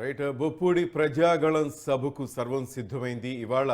Right Boppudi Prajagalam సభకు సర్వం సిద్ధమైంది. ఇవాళ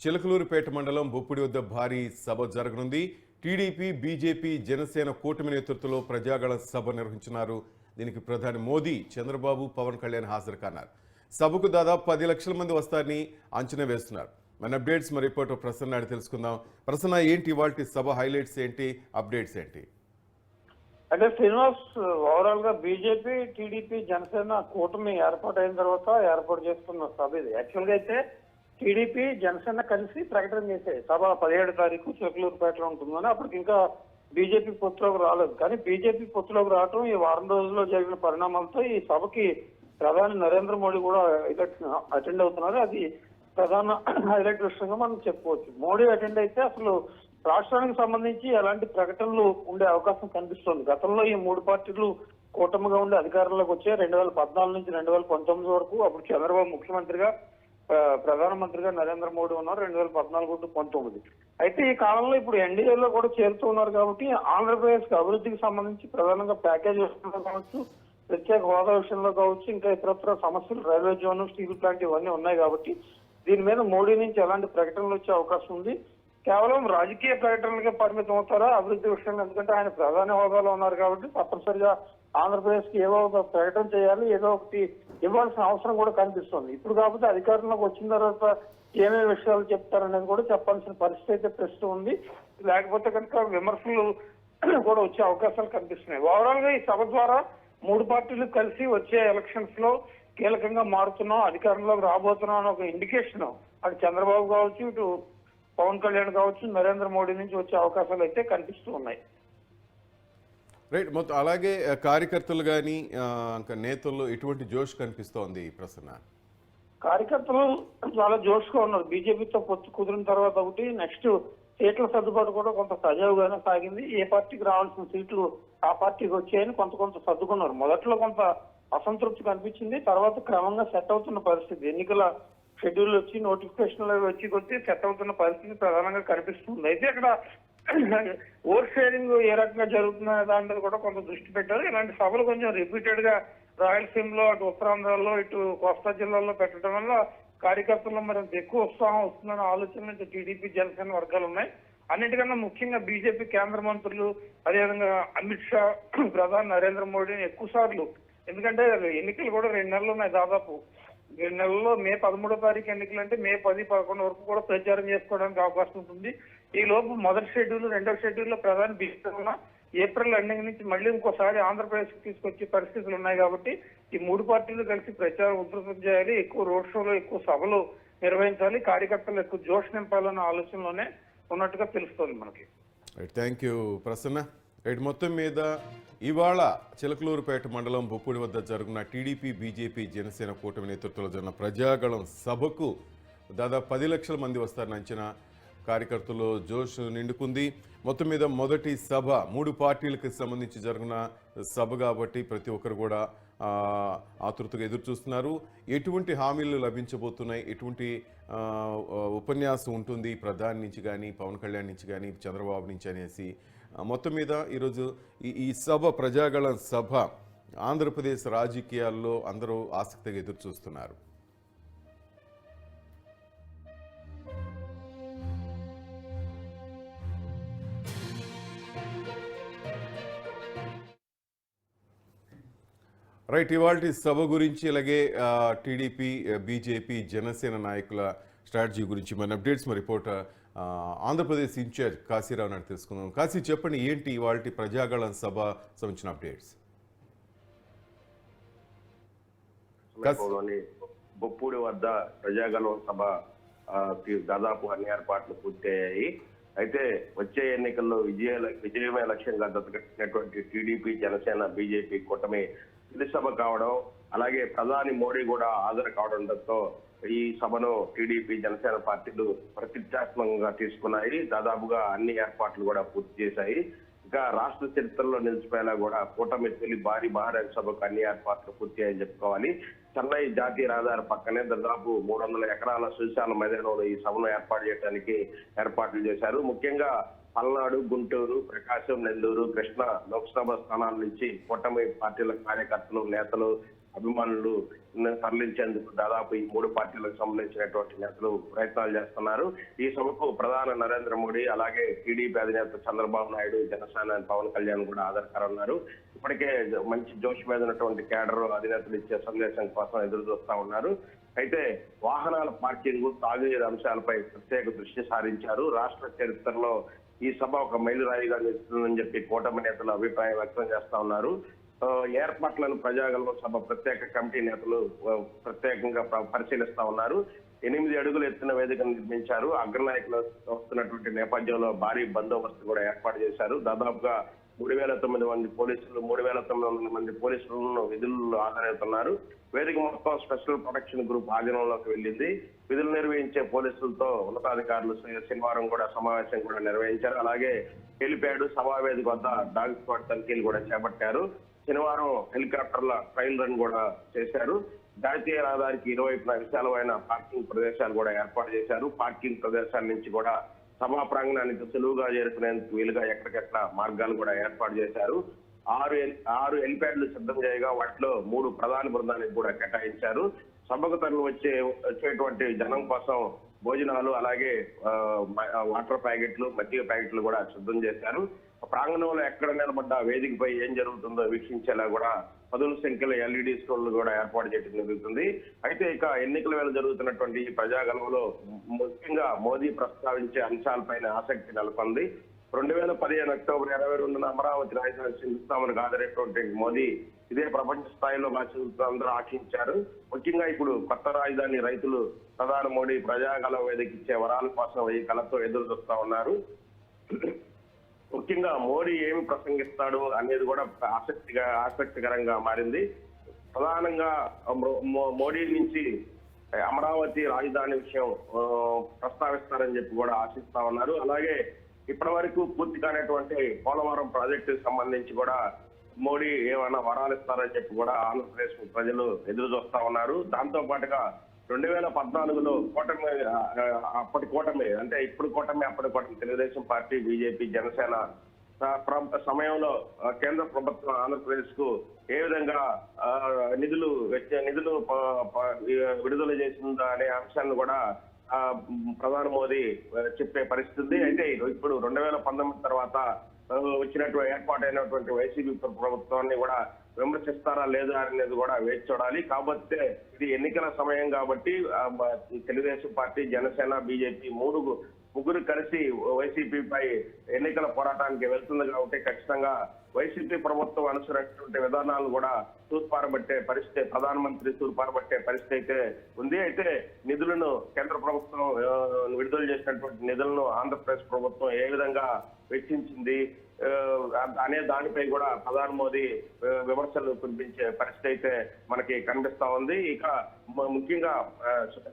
చిలకలూరుపేట మండలం బొప్పూడి వద్ద భారీ సభ జరగనుంది. టీడీపీ, బీజేపీ, జనసేన కూటమి నేతృత్వంలో ప్రజాగళం సభ నిర్వహించున్నారు. దీనికి ప్రధాని మోదీ, చంద్రబాబు, పవన్ కళ్యాణ్ హాజరు కానున్నారు. సభకు దాదాపు 10 లక్షల మంది వస్తారని అంచనా వేస్తున్నారు. మన అప్డేట్స్ మరి రిపోర్టర్ ప్రసన్న అడిగి తెలుసుకుందాం. ప్రసన్న, ఏంటి ఇవాల్టి సభ హైలైట్స్ ఏంటి, అప్డేట్స్ ఏంటి? అంటే శ్రీనివాస్, ఓవరాల్ గా బీజేపీ, టీడీపీ, జనసేన కూటమి ఏర్పాటైన తర్వాత ఏర్పాటు చేసుకున్న సభ ఇది. యాక్చువల్ గా అయితే టీడీపీ, జనసేన కలిసి ప్రకటన చేశాయి సభ 17 తారీఖు చిలకలూరుపేటలో ఉంటుందని. అప్పటికి ఇంకా బీజేపీ పొత్తులోకి రాలేదు. కానీ బీజేపీ పొత్తులోకి రావడం ఈ వారం రోజుల్లో జరిగిన పరిణామాలతో ఈ సభకి ప్రధాని నరేంద్ర మోడీ కూడా అటెండ్ అవుతున్నారు. అది ప్రధాన హైలైట్ విషయంగా మనం చెప్పుకోవచ్చు. మోడీ అటెండ్ అయితే అసలు రాష్ట్రానికి సంబంధించి ఎలాంటి ప్రకటనలు ఉండే అవకాశం కనిపిస్తోంది. గతంలో ఈ 3 పార్టీలు కూటమిగా ఉండే అధికారంలోకి వచ్చాయి 2014 నుంచి 2019 వరకు. అప్పుడు చంద్రబాబు ముఖ్యమంత్రిగా, ప్రధానమంత్రిగా నరేంద్ర మోడీ ఉన్నారు 2014 టు 19. అయితే ఈ కాలంలో ఇప్పుడు ఎన్డీఏలో కూడా చేరుతూ ఉన్నారు. కాబట్టి ఆంధ్రప్రదేశ్ కి అభివృద్ధికి సంబంధించి ప్రధానంగా ప్యాకేజ్ విషయంలో కావచ్చు, ప్రత్యేక హోదా విషయంలో కావచ్చు, ఇంకా ఇతరత్ర సమస్యలు, రైల్వే జోన్, స్టీల్ ప్లాంట్ ఇవన్నీ ఉన్నాయి. కాబట్టి దీని మీద మోడీ నుంచి ఎలాంటి ప్రకటనలు వచ్చే అవకాశం ఉంది. కేవలం రాజకీయ ప్రకటనలకే పరిమితం అవుతారా అభివృద్ధి విషయంలో? ఎందుకంటే ఆయన ప్రధాని హోదాలో ఉన్నారు కాబట్టి తప్పనిసరిగా ఆంధ్రప్రదేశ్ కి ఏదో ఒక ప్రకటన చేయాలి, ఏదో ఒకటి ఇవ్వాల్సిన అవసరం కూడా కనిపిస్తుంది. ఇప్పుడు కాకపోతే అధికారంలోకి వచ్చిన తర్వాత ఏమేమి విషయాలు చెప్తారనేది కూడా చెప్పాల్సిన పరిస్థితి అయితే ప్రస్తుతం ఉంది. లేకపోతే కనుక విమర్శలు కూడా వచ్చే అవకాశాలు కనిపిస్తున్నాయి. ఓవరాల్ గా ఈ సభ ద్వారా 3 పార్టీలు కలిసి వచ్చే ఎలక్షన్స్ లో కీలకంగా మారుతున్నాం, అధికారంలోకి రాబోతున్నాం అని ఒక ఇండికేషన్ అటు చంద్రబాబు కావచ్చు, ఇటు పవన్ కళ్యాణ్ కావచ్చు, నరేంద్ర మోడీ నుంచి వచ్చే అవకాశాలు అయితే కనిపిస్తూ ఉన్నాయి. రైట్, మొత్తం అలాగే కార్యకర్తలు కానీ నేతల్లో ఎటువంటి జోష్ కనిపిస్తోంది ప్రసన్న? కార్యకర్తలు చాలా జోష్గా ఉన్నారు. బీజేపీతో పొత్తు కుదిరిన తర్వాత ఒకటి, నెక్స్ట్ సీట్ల సర్దుబాటు కూడా కొంత సజావుగానే సాగింది. ఏ పార్టీకి రావాల్సిన సీట్లు ఆ పార్టీకి వచ్చాయని కొంత సర్దుకున్నారు. మొదట్లో కొంత అసంతృప్తి కనిపించింది, తర్వాత క్రమంగా సెట్ అవుతున్న పరిస్థితి. ఎన్నికల షెడ్యూల్ వచ్చి, నోటిఫికేషన్లు వచ్చి కొద్ది సెట్ అవుతున్న పరిస్థితి ప్రధానంగా కనిపిస్తుంది. అయితే అక్కడ ఓట్ షేరింగ్ ఏ రకంగా జరుగుతున్న దాని మీద కూడా కొంత దృష్టి పెట్టారు. ఇలాంటి సభలు కొంచెం రిపీటెడ్ గా రాయలసీమలో, అటు ఉత్తరాంధ్రలో, ఇటు కోస్తా జిల్లాల్లో పెట్టడం వల్ల కార్యకర్తల్లో మరింత ఎక్కువ ఉత్సాహం వస్తుందన్న ఆలోచన నుంచి టీడీపీ, జనసేన వర్గాలు ఉన్నాయి. అన్నిటికన్నా ముఖ్యంగా బీజేపీ కేంద్ర మంత్రులు, అదేవిధంగా అమిత్ షా, ప్రధాని నరేంద్ర మోడీని ఎక్కువ సార్లు, ఎందుకంటే ఎన్నికలు కూడా 2 నెలలు ఉన్నాయి. దాదాపు 2 నెలల్లో మే 13వ తారీఖు ఎన్నికలు అంటే మే 10, 11 వరకు కూడా ప్రచారం చేసుకోవడానికి అవకాశం ఉంటుంది. ఈ లోపు మొదటి షెడ్యూల్, 2వ షెడ్యూల్లో ప్రధాని బిజీ ఉన్న ఏప్రిల్ ఎండింగ్ నుంచి మళ్ళీ ఇంకోసారి ఆంధ్రప్రదేశ్ కి తీసుకొచ్చే పరిస్థితులు ఉన్నాయి. కాబట్టి ఈ 3 పార్టీలు కలిసి ప్రచారం ఉధృతం చేయాలి, ఎక్కువ రోడ్ షోలు, ఎక్కువ సభలు నిర్వహించాలి, కార్యకర్తలు ఎక్కువ జోష్ నింపాలన్న ఆలోచనలోనే ఉన్నట్టుగా తెలుస్తోంది మనకి. Thank you Prasanna. రైట్, మొత్తం మీద ఇవాళ చిలకలూరుపేట మండలం బొప్పూడి వద్ద జరుగుతున్న టీడీపీ, బీజేపీ, జనసేన కూటమి నేతృత్వంలో జరిగిన ప్రజాగళం సభకు దాదాపు 10 లక్షల మంది వస్తారని అంచనా. కార్యకర్తలు జోష్ నిండుకుంది. మొత్తం మీద మొదటి సభ 3 పార్టీలకు సంబంధించి జరిగిన సభ కాబట్టి ప్రతి ఒక్కరు కూడా ఆతృతగా ఎదురు చూస్తున్నారు. ఎటువంటి హామీలు లభించబోతున్నాయి, ఎటువంటి ఉపన్యాసం ఉంటుంది ప్రధాని నుంచి కానీ, పవన్ కళ్యాణ్ నుంచి కానీ, చంద్రబాబు నుంచి అనేసి మొత్తం మీద ఈరోజు ఈ సభ, ప్రజాగళం సభ ఆంధ్రప్రదేశ్ రాజకీయాల్లో అందరూ ఆసక్తిగా ఎదురు చూస్తున్నారు. రైట్, ఇవాల్టి సభ గురించి అలాగే టీడీపీ, బీజేపీ, జనసేన నాయకుల స్ట్రాటజీ గురించి మన అప్డేట్స్ మన రిపోర్టర్ ఆంధ్రప్రదేశ్ ఇన్ఛార్జ్ కాశీరావు నాయుడు తెలుసుకుందాం. కాశీ, చెప్పండి, ఏంటి ఇవాల్టి ప్రజాగళం సభ సంబంధించిన అప్డేట్స్? బొప్పూడి వద్ద ప్రజాగళం సభ దాదాపు అన్ని ఏర్పాట్లు పూర్తయ్యాయి. అయితే వచ్చే ఎన్నికల్లో విజయమే లక్ష్యంగా దత్తగట్టినటువంటి టీడీపీ, జనసేన, బీజేపీ కూటమి తొలి సభ కావడం, అలాగే ప్రధాని మోడీ కూడా హాజరు కావడంతో ఈ సభను టీడీపీ, జనసేన పార్టీలు ప్రతిష్టాత్మకంగా తీసుకున్నాయి. దాదాపుగా అన్ని ఏర్పాట్లు కూడా పూర్తి చేశాయి. ఇంకా రాష్ట్ర చరిత్రలో నిలిచిపోయేలా కూడా కూటమి తొలి భారీ బహిరంగ సభకు అన్ని ఏర్పాట్లు పూర్తయ్యాయని చెప్పుకోవాలి. చెన్నై జాతీయ రహదారి పక్కనే దాదాపు 300 ఎకరాల సుశాల మైదానంలో ఈ సభను ఏర్పాటు చేయడానికి ఏర్పాట్లు చేశారు. ముఖ్యంగా పల్నాడు, గుంటూరు, ప్రకాశం, నెల్లూరు, కృష్ణా లోక్సభ స్థానాల నుంచి కూటమి పార్టీల కార్యకర్తలు, నేతలు అభిమానులు తరలించేందుకు దాదాపు ఈ 3 పార్టీలకు సంబంధించినటువంటి నేతలు ప్రయత్నాలు చేస్తున్నారు. ఈ సభకు ప్రధాని నరేంద్ర మోడీ, అలాగే టీడీపీ అధినేత చంద్రబాబు నాయుడు, జనసేన పవన్ కళ్యాణ్ కూడా హాజరున్నారు. ఇప్పటికే మంచి జోష్ మీద ఉన్నటువంటి కేడర్ అధినేతలు ఇచ్చే సందేశం కోసం ఎదురు చూస్తా ఉన్నారు. అయితే వాహనాల పార్కింగ్, తాగునీరు అంశాలపై ప్రత్యేక దృష్టి సారించారు. రాష్ట్ర చరిత్రలో ఈ సభ ఒక మైలురాయిగా నిలుస్తుందని చెప్పి కూటమి నేతలు అభిప్రాయం వ్యక్తం చేస్తా ఉన్నారు. ఏర్పాట్లను ప్రజాగలం సభ ప్రత్యేక కమిటీ నేతలు ప్రత్యేకంగా పరిశీలిస్తా ఉన్నారు. 8 అడుగుల ఎత్తున వేదికను నిర్మించారు. అగ్రనాయకులు వస్తున్నటువంటి నేపథ్యంలో భారీ బందోబస్తు కూడా ఏర్పాటు చేశారు. దాదాపుగా 3,900 మంది పోలీసులు, 3,900 మంది పోలీసులను విధుల్లో హాజరవుతున్నారు. వేదిక మొత్తం స్పెషల్ ప్రొటెక్షన్ గ్రూప్ ఆధీనంలోకి వెళ్ళింది. విధులు నిర్వహించే పోలీసులతో ఉన్నతాధికారులు శనివారం కూడా సమావేశం కూడా నిర్వహించారు. అలాగే హెలిప్యాడ్, సభావేదిక వద్ద డాగ్ స్క్వాడ్ తనిఖీలు కూడా చేపట్టారు. శనివారం హెలికాప్టర్ల ట్రయల్ రన్ కూడా చేశారు. జాతీయ రహదారికి ఇరువైపున విశాలమైన పార్కింగ్ ప్రదేశాలు కూడా ఏర్పాటు చేశారు. పార్కింగ్ ప్రదేశాల నుంచి కూడా సభా ప్రాంగణానికి సులువుగా చేరుకునేందుకు వీలుగా ఎక్కడికెక్కడ మార్గాలు కూడా ఏర్పాటు చేశారు. 6 హెలిప్యాడ్లు సిద్ధం చేయగా వాటిలో 3 ప్రధాన బృందానికి కూడా కేటాయించారు. సభకు తరలి వచ్చేటువంటి జనం కోసం భోజనాలు, అలాగే వాటర్ ప్యాకెట్లు, మజ్జిగ ప్యాకెట్లు కూడా సిద్ధం చేశారు. ప్రాంగణంలో ఎక్కడ నిలబడ్డ వేదికపై ఏం జరుగుతుందో వీక్షించేలా కూడా పదుల సంఖ్యలో LED స్క్రోళ్లు కూడా ఏర్పాటు చేయడం జరుగుతుంది. అయితే ఇక ఎన్నికల వేళ జరుగుతున్నటువంటి ఈ ప్రజాగలంలో ముఖ్యంగా మోదీ ప్రస్తావించే అంశాలపైన ఆసక్తి నెలకొంది. 2015 అక్టోబర్ 22న అమరావతి రాజధాని శంకుస్థాపన హాజరైనటువంటి మోదీ ఇదే ప్రపంచ స్థాయిలో అందరూ ఆశించారు. ముఖ్యంగా ఇప్పుడు కొత్త రాజధాని రైతులు ప్రధాని మోడీ ప్రజాగలం వేదిక ఇచ్చే వరాల కోసం ఈ కళతో ఎదురు చూస్తా ఉన్నారు. ముఖ్యంగా మోడీ ఏమి ప్రసంగిస్తాడు అనేది కూడా ఆసక్తికరంగా మారింది. ప్రధానంగా మోడీ నుంచి అమరావతి రాజధాని విషయం ప్రస్తావిస్తారని చెప్పి కూడా ఆశిస్తా ఉన్నారు. అలాగే ఇప్పటి వరకు పూర్తి కానటువంటి పోలవరం ప్రాజెక్టుకు సంబంధించి కూడా మోడీ ఏమైనా వరాలు ఇస్తారని చెప్పి కూడా ఆంధ్రప్రదేశ్ ప్రజలు ఎదురు చూస్తా ఉన్నారు. దాంతో పాటుగా 2014లో కూటమి, అప్పటి కూటమి అంటే ఇప్పుడు కూటమి, అప్పటి కూటమి తెలుగుదేశం పార్టీ, బీజేపీ, జనసేన సమయంలో కేంద్ర ప్రభుత్వం ఆంధ్రప్రదేశ్ కు ఏ విధంగా నిధులు విడుదల చేసిందా అనే అంశాన్ని కూడా ప్రధాని మోదీ చెప్పే పరిస్థితి. అయితే ఇప్పుడు 2019 తర్వాత వచ్చినటువంటి ఏర్పాటైనటువంటి వైసీపీ ప్రభుత్వాన్ని కూడా విమర్శిస్తారా లేదా అనేది కూడా వేచి చూడాలి. కాకపోతే ఇది ఎన్నికల సమయం కాబట్టి తెలుగుదేశం పార్టీ, జనసేన, బీజేపీ ముగ్గురు కలిసి వైసీపీపై ఎన్నికల పోరాటానికి వెళ్తుంది కాబట్టి ఖచ్చితంగా వైసీపీ ప్రభుత్వం అనుసరించినటువంటి విధానాలు కూడా తూర్పారబట్టే పరిస్థితి, ప్రధానమంత్రి తూర్పారబట్టే పరిస్థితి అయితే ఉంది. అయితే నిధులను కేంద్ర ప్రభుత్వం విడుదల చేసినటువంటి నిధులను ఆంధ్రప్రదేశ్ ప్రభుత్వం ఏ విధంగా వెచ్చించింది అనే దానిపై కూడా ప్రధాని మోదీ విమర్శలు కురిపించే పరిస్థితి అయితే మనకి కనిపిస్తా ఉంది. ఇక ముఖ్యంగా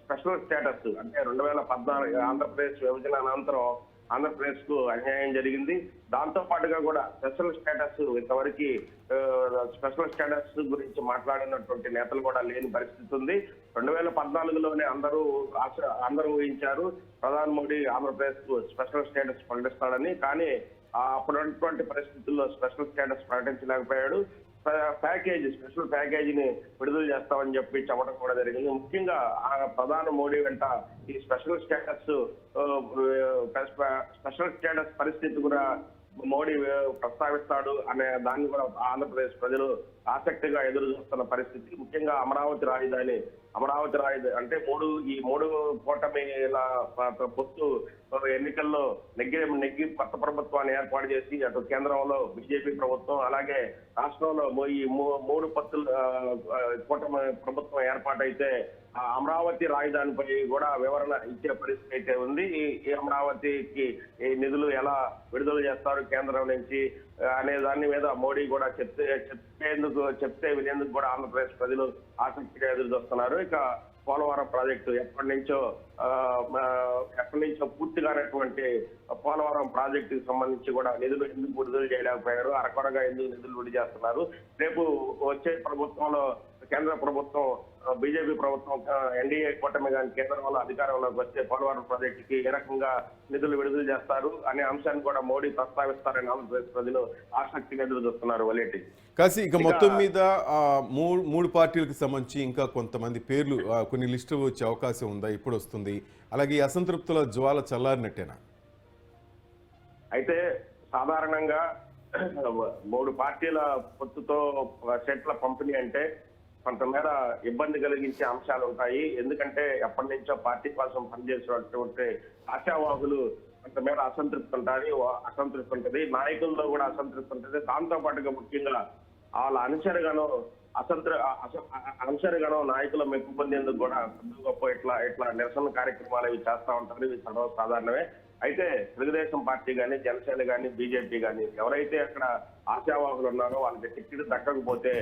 స్పెషల్ స్టేటస్ అంటే 2014 ఆంధ్రప్రదేశ్ విభజన అనంతరం ఆంధ్రప్రదేశ్ కు అన్యాయం జరిగింది. దాంతో పాటుగా కూడా స్పెషల్ స్టేటస్ ఇంతవరకు స్పెషల్ స్టేటస్ గురించి మాట్లాడినటువంటి నేతలు కూడా లేని పరిస్థితి ఉంది. 2014లోనే అందరూ ఊహించారు ప్రధాని మోడీ ఆంధ్రప్రదేశ్ కు స్పెషల్ స్టేటస్ ప్రకటిస్తాడని. కానీ అప్పుడున్నటువంటి పరిస్థితుల్లో స్పెషల్ స్టేటస్ ప్రకటించలేకపోయాడు. స్పెషల్ ప్యాకేజీని విడుదల చేస్తామని చెప్పి చెప్పడం కూడా జరిగింది. ముఖ్యంగా ప్రధాని మోడీ వెంట ఈ స్పెషల్ స్టేటస్ పరిస్థితి కూడా మోడీ ప్రస్తావిస్తాడు అనే దాన్ని కూడా ఆంధ్రప్రదేశ్ ప్రజలు ఆసక్తిగా ఎదురు చూస్తున్న పరిస్థితి. ముఖ్యంగా అమరావతి రాజధాని అంటే ఈ మూడు కూటమిల పొత్తు ఎన్నికల్లో నెగ్గి కొత్త ప్రభుత్వాన్ని ఏర్పాటు చేసి అటు కేంద్రంలో బీజేపీ ప్రభుత్వం, అలాగే రాష్ట్రంలో ఈ 3 పొత్తుల కూటమి ప్రభుత్వం ఏర్పాటైతే అమరావతి రాజధానిపై కూడా వివరణ ఇచ్చే పరిస్థితి అయితే ఉంది. ఈ అమరావతికి ఈ నిధులు ఎలా విడుదల చేస్తారు కేంద్రం నుంచి అనే దాని మీద మోడీ కూడా చెప్తే వినేందుకు కూడా ఆంధ్రప్రదేశ్ ప్రజలు ఆసక్తిగా ఎదురు చూస్తున్నారు. ఇక పోలవరం ప్రాజెక్టు ఎప్పటి నుంచో పూర్తిగానటువంటి పోలవరం ప్రాజెక్టుకి సంబంధించి కూడా నిధులు ఎందుకు విడుదల చేయలేకపోయారు, అరకొరగా ఎందుకు నిధులు విడుదల చేస్తున్నారు, రేపు వచ్చే ప్రభుత్వంలో కేంద్ర ప్రభుత్వం బీజేపీ ప్రభుత్వం ఎన్డీఏ కూటమి కానీ కేంద్రంలో అధికారంలోకి వస్తే పోలవరం ప్రాజెక్టుకి ఏ రకంగా నిధులు విడుదల చేస్తారు అనే అంశాన్ని కూడా మోడీ ప్రస్తావిస్తారని ఆంధ్రప్రదేశ్ ప్రజలు ఆసక్తిగా ఎదురు చూస్తున్నారు వలేటి. కాసి ఇక మొత్తం మీద మూడు పార్టీలకు సంబంధించి ఇంకా కొంతమంది పేర్లు కొన్ని లిస్టులు వచ్చే అవకాశం ఉందా? ఇప్పుడు వస్తుంది. అలాగే ఈ అసంతృప్తుల జ్వాల చల్లారినట్టేనా? అయితే సాధారణంగా 3 పార్టీల పొత్తుతో సెట్ల పంపిణీ అంటే కొంతమేర ఇబ్బంది కలిగించే అంశాలు ఉంటాయి. ఎందుకంటే ఎప్పటి నుంచో పార్టీ కోసం పనిచేసేటువంటి ఆశావాహులు కొంతమేర అసంతృప్తి ఉంటుంది. నాయకుల్లో కూడా అసంతృప్తి ఉంటుంది. దాంతో పాటుగా ముఖ్యంగా వాళ్ళ అనుసరిగణం నాయకుల మెప్పు పొందేందుకు కూడా గొప్ప ఇట్లా నిరసన కార్యక్రమాలు ఇవి చేస్తా ఉంటారు. ఇవి సర్వసాధారణమే. అయితే తెలుగుదేశం పార్టీ కానీ, జనసేన కానీ, బీజేపీ కానీ ఎవరైతే అక్కడ ఆశావాహులు ఉన్నారో వాళ్ళకి టికెట్ దక్కకపోతే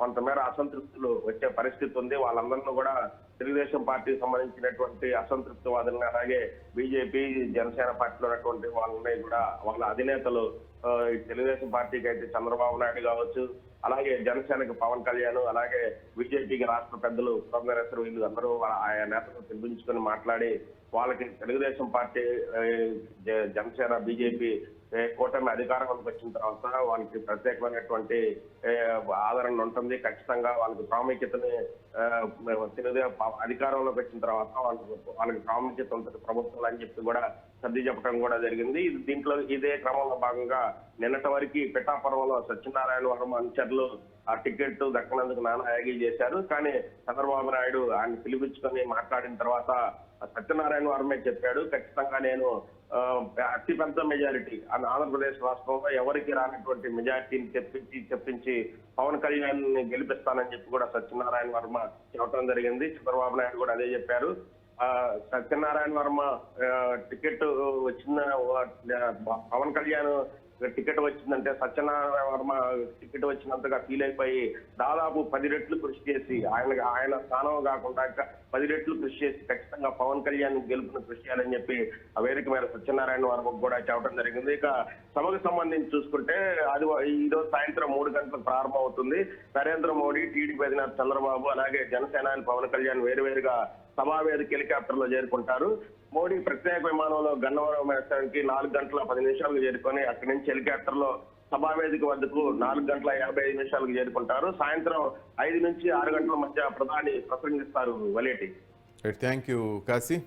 కొంతమేర అసంతృప్తులు వచ్చే పరిస్థితి ఉంది. వాళ్ళందరినీ కూడా తెలుగుదేశం పార్టీకి సంబంధించినటువంటి అసంతృప్తివాదులను, అలాగే బీజేపీ, జనసేన పార్టీలో ఉన్నటువంటి వాళ్ళని కూడా వాళ్ళ అధినేతలు తెలుగుదేశం పార్టీకి అయితే చంద్రబాబు నాయుడు కావచ్చు, అలాగే జనసేనకు పవన్ కళ్యాణ్, అలాగే బీజేపీకి రాష్ట్ర పెద్దలు పురంధరేశ్వర వీళ్ళు అందరూ ఆయా నేతలు పిలిపించుకొని మాట్లాడి వాళ్ళకి తెలుగుదేశం పార్టీ, జనసేన, బీజేపీ కూటమి అధికారంలోకి వచ్చిన తర్వాత వాళ్ళకి ప్రత్యేకమైనటువంటి ఆదరణ ఉంటుంది. ఖచ్చితంగా వాళ్ళకి ప్రాముఖ్యతని అధికారంలోకి వచ్చిన తర్వాత వాళ్ళకి ప్రాముఖ్యత ఉంటుంది ప్రభుత్వం అని చెప్పి కూడా సర్ది చెప్పడం కూడా జరిగింది. దీంట్లో ఇదే క్రమంలో భాగంగా నిన్నటి వరకు పిఠాపురంలో సత్యనారాయణ వర్మ అనుచరులు ఆ టికెట్ దక్కనందుకు నానా యాగి చేశారు. కానీ చంద్రబాబు నాయుడు ఆయన పిలిపించుకొని మాట్లాడిన తర్వాత సత్యనారాయణ వర్మే చెప్పాడు, ఖచ్చితంగా నేను అతిపెద్ద మెజారిటీ ఆంధ్రప్రదేశ్ రాష్ట్రంలో ఎవరికి రానటువంటి మెజారిటీని తెప్పించి పవన్ కళ్యాణ్ ని గెలిపిస్తానని చెప్పి కూడా సత్యనారాయణ వర్మ చెప్పడం జరిగింది. చంద్రబాబు నాయుడు కూడా అదే చెప్పారు. సత్యనారాయణ వర్మ టికెట్ వచ్చిన పవన్ కళ్యాణ్ టికెట్ వచ్చిందంటే సత్యనారాయణ వర్మ టికెట్ వచ్చినంతగా ఫీల్ అయిపోయి దాదాపు 10 రెట్లు కృషి చేసి ఆయన స్థానం కాకుండా 10 రెట్లు కృషి చేసి ఖచ్చితంగా పవన్ కళ్యాణ్ గెలుపును కృషి చేయాలని చెప్పి ఆ వేదిక మీద సత్యనారాయణ వర్మకు కూడా చెప్పడం జరిగింది. ఇక సభకు సంబంధించి చూసుకుంటే అది ఈరోజు సాయంత్రం 3 గంటలకు ప్రారంభం అవుతుంది. నరేంద్ర మోడీ, టీడీపీ అధినేత చంద్రబాబు, అలాగే జనసేన, పవన్ కళ్యాణ్ వేరువేరుగా సభావేదిక హెలికాప్టర్ లో చేరుకుంటారు. మోడీ ప్రత్యేక విమానంలో గన్నవరం వేస్తానికి 4 గంటల 10 నిమిషాలకు చేరుకొని అక్కడి నుంచి హెలికాప్టర్ లో సభావేదిక వద్దకు 4 గంటల 55 నిమిషాలకు చేరుకుంటారు. సాయంత్రం 5 నుంచి 6 గంటల మధ్య ప్రధాని ప్రసంగిస్తారు వలేటి. Thank you Kashi.